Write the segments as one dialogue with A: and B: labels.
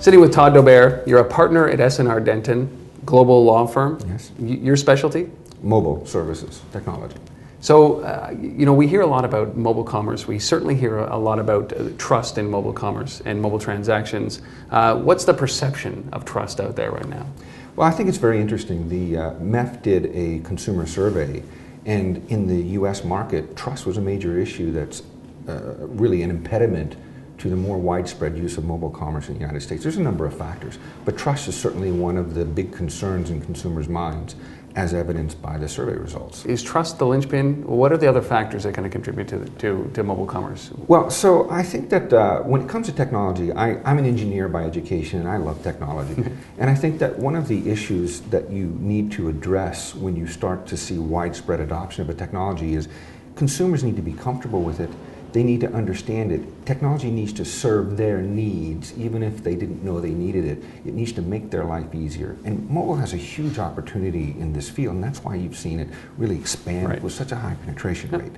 A: Sitting with Todd Daubert. You're a partner at SNR Denton, global law firm.
B: Yes.
A: Your specialty?
B: Mobile services, technology.
A: So, we hear a lot about mobile commerce. We certainly hear a lot about trust in mobile commerce and mobile transactions. What's the perception of trust out there right now?
B: Well, I think it's very interesting. The MEF did a consumer survey, and in the U.S. market, trust was a major issue that's really an impediment to the more widespread use of mobile commerce in the United States. There's a number of factors, but trust is certainly one of the big concerns in consumers' minds, as evidenced by the survey results.
A: Is trust the linchpin? What are the other factors that kind of contribute to mobile commerce?
B: Well, so I think that when it comes to technology, I'm an engineer by education and I love technology. And I think that one of the issues that you need to address when you start to see widespread adoption of a technology is consumers need to be comfortable with it. They need to understand it. Technology needs to serve their needs, even if they didn't know they needed it. It needs to make their life easier. And mobile has a huge opportunity in this field, and that's why you've seen it really expand with such a high penetration rate.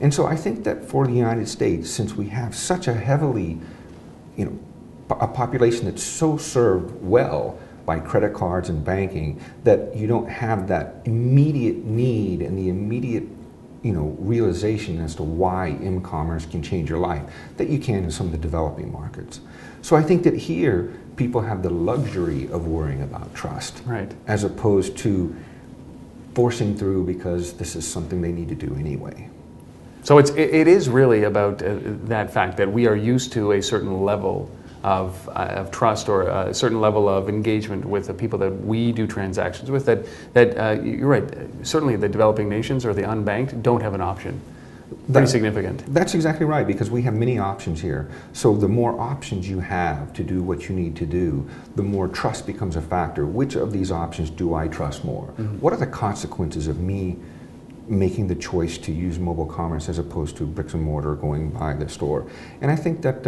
B: And so I think that for the United States, since we have such a heavily, a population that's so served well by credit cards and banking, that you don't have that immediate need and the immediate realization as to why Mcommerce can change your life that you can in some of the developing markets. So I think that here people have the luxury of worrying about trust, as opposed to forcing through because this is something they need to do anyway.
A: So it is really about that fact that we are used to a certain level of trust or a certain level of engagement with the people that we do transactions with, that you're right, certainly the developing nations or the unbanked don't have an option. Pretty significant.
B: That's exactly right, because we have many options here. So the more options you have to do what you need to do, the more trust becomes a factor. Which of these options do I trust more? What are the consequences of me making the choice to use mobile commerce as opposed to bricks and mortar going by the store? And I think that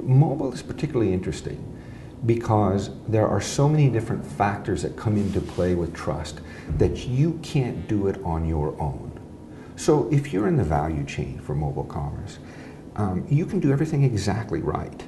B: mobile is particularly interesting because there are so many different factors that come into play with trust that you can't do it on your own. So if you're in the value chain for mobile commerce, you can do everything exactly right.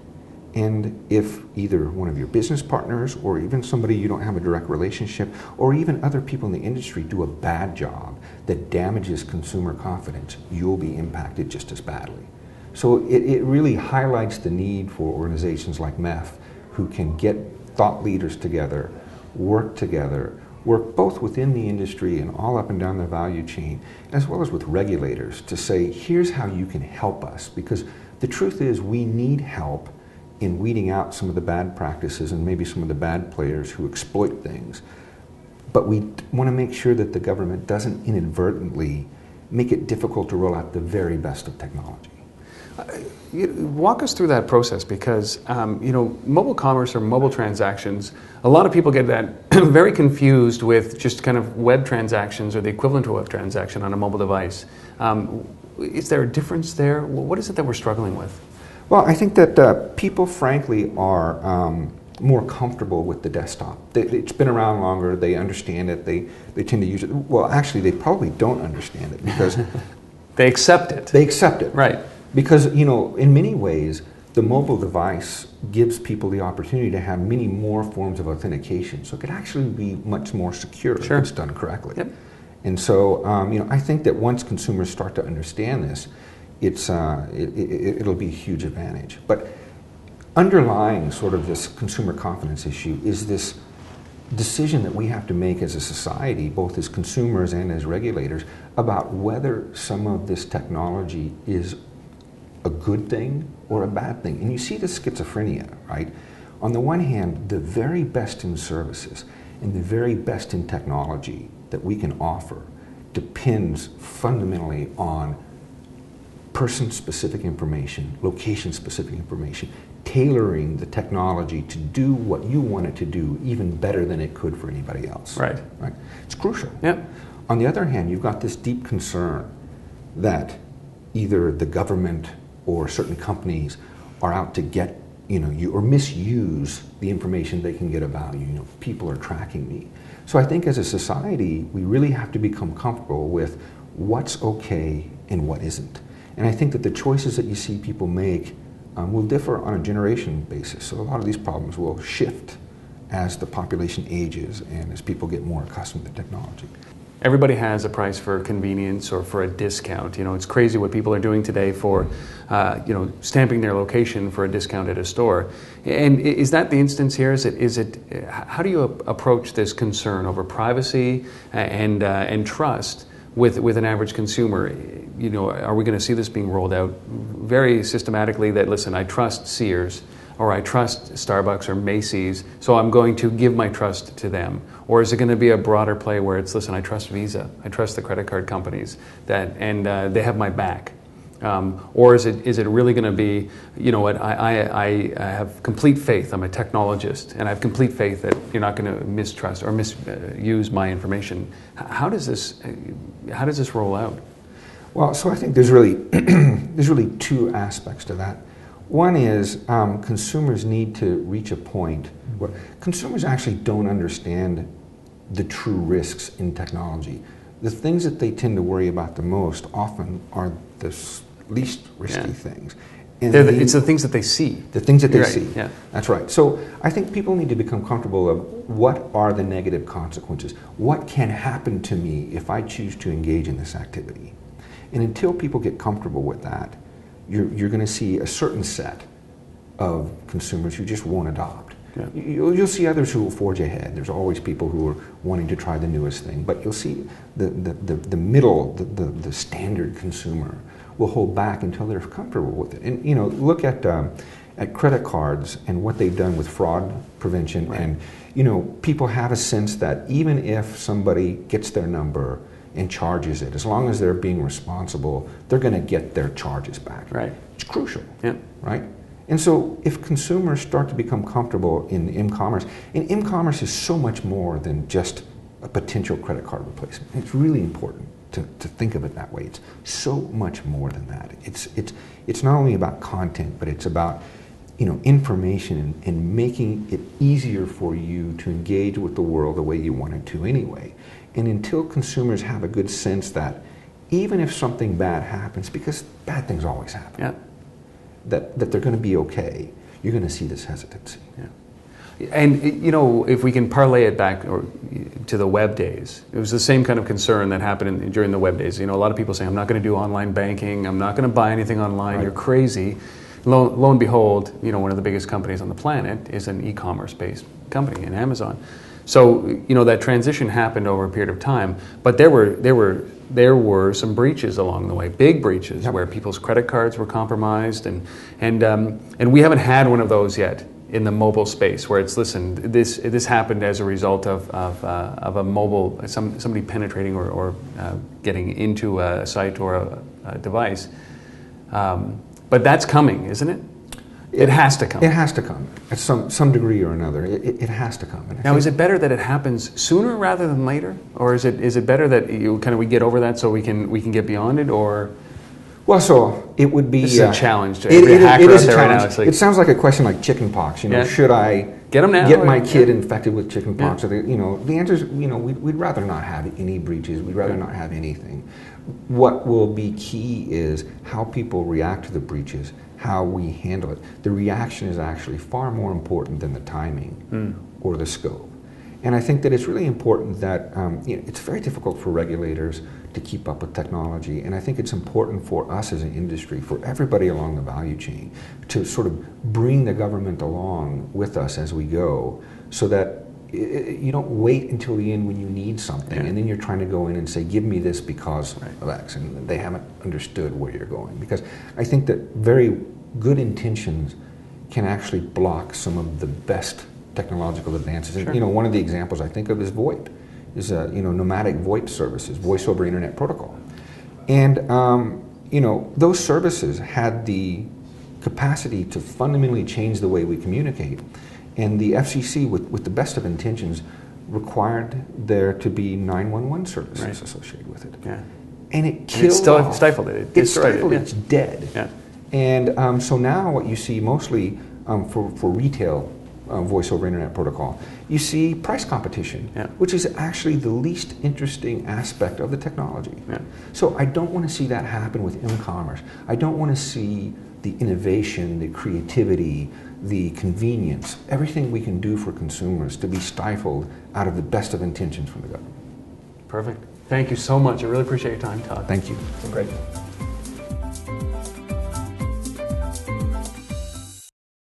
B: And if either one of your business partners or even somebody you don't have a direct relationship or even other people in the industry do a bad job that damages consumer confidence, you'll be impacted just as badly. So it really highlights the need for organizations like MEF who can get thought leaders together, work both within the industry and all up and down the value chain, as well as with regulators to say, here's how you can help us. Because the truth is we need help in weeding out some of the bad practices and maybe some of the bad players who exploit things. But we want to make sure that the government doesn't inadvertently make it difficult to roll out the very best of technology.
A: Walk us through that process, because mobile commerce or mobile transactions, a lot of people get that very confused with just kind of web transactions or the equivalent to a web transaction on a mobile device. Is there a difference there? What is it that we're struggling with?
B: Well, I think that people, frankly, are more comfortable with the desktop. It's been around longer, they understand it, they tend to use it. Well, actually, they probably don't understand it because
A: they accept it.
B: They accept it.
A: Right.
B: Because, in many ways, the mobile device gives people the opportunity to have many more forms of authentication. So it could actually be much more secure if it's done correctly.
A: Yep.
B: And so, I think that once consumers start to understand this, it'll be a huge advantage. But underlying sort of this consumer confidence issue is this decision that we have to make as a society, both as consumers and as regulators, about whether some of this technology is a good thing or a bad thing. And you see this schizophrenia, right? On the one hand, the very best in services and the very best in technology that we can offer depends fundamentally on person-specific information, location-specific information, tailoring the technology to do what you want it to do even better than it could for anybody else. Right. It's crucial.
A: Yep.
B: On the other hand, you've got this deep concern that either the government or certain companies are out to get you or misuse the information they can get about you. People are tracking me. So I think as a society, we really have to become comfortable with what's okay and what isn't. And I think that the choices that you see people make will differ on a generation basis. So a lot of these problems will shift as the population ages and as people get more accustomed to technology.
A: Everybody has a price for convenience or for a discount. You know, it's crazy what people are doing today for, stamping their location for a discount at a store. And is that the instance here? How do you approach this concern over privacy and trust with an average consumer? You know, are we going to see this being rolled out very systematically that, listen, I trust Sears, or I trust Starbucks or Macy's, so I'm going to give my trust to them? Or is it going to be a broader play where it's, listen, I trust Visa, I trust the credit card companies, and they have my back? Or is it really going to be, you know what, I have complete faith, I'm a technologist, and I have complete faith that you're not going to mistrust or misuse my information? How does this roll out?
B: Well, so I think there's really two aspects to that. One is consumers need to reach a point where consumers actually don't understand the true risks in technology. The things that they tend to worry about the most often are the least risky things. And
A: it's the things that they see.
B: The things that they
A: Right.
B: see.
A: Yeah.
B: That's right. So I think people need to become comfortable of what are the negative consequences. What can happen to me if I choose to engage in this activity? And until people get comfortable with that, you're going to see a certain set of consumers who just won't adopt.
A: Yeah.
B: You'll see others who will forge ahead. There's always people who are wanting to try the newest thing, but you'll see the middle, the standard consumer will hold back until they're comfortable with it. And you know, look at credit cards and what they've done with fraud prevention.
A: Right.
B: And you know, people have a sense that even if somebody gets their number and charges it, as long as they're being responsible, they're going to get their charges back.
A: Right.
B: It's crucial.
A: Yeah.
B: Right? And so if consumers start to become comfortable in Mcommerce, and Mcommerce is so much more than just a potential credit card replacement. It's really important to think of it that way. It's so much more than that. It's not only about content, but it's about, you know, information and making it easier for you to engage with the world the way you want it to anyway. And until consumers have a good sense that even if something bad happens, because bad things always happen,
A: Yeah.
B: that they're going to be okay, you're going to see this hesitancy.
A: Yeah. And you know, if we can parlay it back to the web days, it was the same kind of concern that happened during the web days. You know, a lot of people say, I'm not going to do online banking, I'm not going to buy anything online, You're crazy. Lo and behold, you know, one of the biggest companies on the planet is an e-commerce based company in Amazon. So, you know, that transition happened over a period of time, but there were some breaches along the way, big breaches, where people's credit cards were compromised, and we haven't had one of those yet in the mobile space, where it's, listen, this happened as a result of a mobile, somebody penetrating or getting into a site or a device. But that's coming, isn't it? It has to come.
B: It has to come at some degree or another. It has to come.
A: Now, is it better that it happens sooner rather than later, or is it better that we get over that so we can get beyond it, or?
B: Well, so it would be.
A: This is a challenge to
B: every
A: hacker
B: it is
A: out
B: a
A: there right now.
B: challenge.
A: It's like,
B: it sounds like a question like chickenpox. You know, should I
A: get them now,
B: get my kid infected with chickenpox? Yeah. You know, the answer is, you know, we'd rather not have any breaches. We'd rather not have anything. What will be key is how people react to the breaches, how we handle it. The reaction is actually far more important than the timing or the scope. And I think that it's really important that you know, it's very difficult for regulators to keep up with technology, and I think it's important for us as an industry, for everybody along the value chain, to sort of bring the government along with us as we go, so that you don't wait until the end when you need something, and then you're trying to go in and say, give me this because of X, and they haven't understood where you're going. Because I think that very good intentions can actually block some of the best technological advances. And, you know, one of the examples I think of is VoIP, is you know, nomadic VoIP services, voice over internet protocol. And you know, those services had the capacity to fundamentally change the way we communicate. And the FCC, with the best of intentions, required there to be 911 services associated with it. Yeah. And it killed
A: it stifled it.
B: It stifled it. It's dead.
A: Yeah.
B: And so now what you see mostly for retail voice over internet protocol, you see price competition, which is actually the least interesting aspect of the technology. Yeah. So I don't want to see that happen with Mcommerce. I don't want to see the innovation, the creativity, the convenience, everything we can do for consumers to be stifled out of the best of intentions from the government.
A: Perfect. Thank you so much. I really appreciate your time, Todd.
B: Thank you.
C: Great.